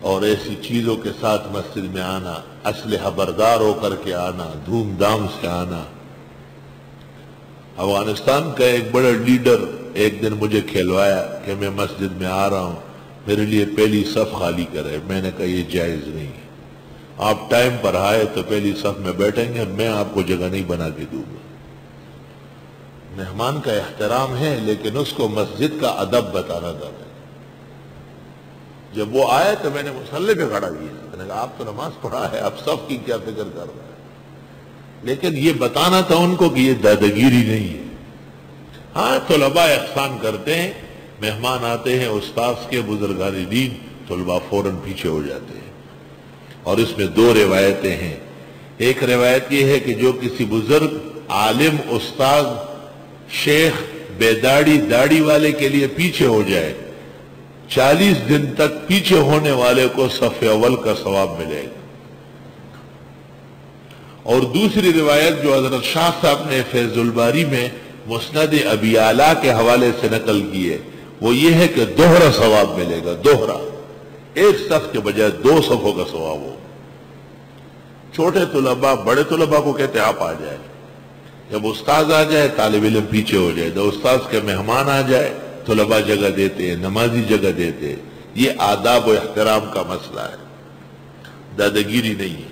اور ایسی چیزوں کے ساتھ مسجد میں آنا، اسلحہ بردار ہو کر کے آنا، دھوم دھام سے آنا۔ افغانستان کا ایک بڑا لیڈر ایک دن مجھے کھلوایا کہ میں مسجد میں آ رہا ہوں، میرے لیے پہلی صف خالی کرے۔ میں نے کہا یہ جائز نہیں ہے، آپ ٹائم پر آئے تو پہلی صف میں بیٹھیں گے، میں آپ کو جگہ نہیں بنا کے دوں گا۔ مہمان کا احترام ہے، لیکن اس کو مسجد کا ادب بتانا تھا۔ جب وہ آئے تو میں نے مصلی پہ کھڑا کیا، میں نے کہا آپ تو نماز پڑھا ہے، آپ صف کی کیا فکر کر رہے ہیں؟ لیکن یہ بتانا تھا ان کو کہ یہ دادگیری نہیں ہے۔ ہاں طلباء احسان کرتے ہیں، مہمان آتے ہیں استاذ کے، بزرگان دین، طلباء فوراً پیچھے ہو جاتے ہیں۔ اور اس میں دو روایتیں ہیں۔ ایک روایت یہ ہے کہ جو کسی بزرگ، عالم، استاذ، شیخ بے داڑھی والے کے لیے پیچھے ہو جائے، 40 دن تک پیچھے ہونے والے کو صف اول کا ثواب ملے گا۔ اور دوسری روایت جو حضرت شاہ صاحب نے فیض الباری میں مسند ابی اعلیٰ کے حوالے سے نقل کی ہے، وہ یہ ہے کہ دوہرا ثواب ملے گا، دوہرا، ایک صف کے بجائے 2 صفوں کا ثواب ہو۔ چھوٹے طلباء بڑے طلباء کو کہتے ہیں آپ آ جائیں، جب استاذ آ جائے طالب علم پیچھے ہو جائے، جب استاذ کے مہمان آ جائے طلباء جگہ دیتے ہیں، نمازی جگہ دیتے ہیں۔ یہ آداب و احترام کا مسئلہ ہے، دادگیری نہیں ہے۔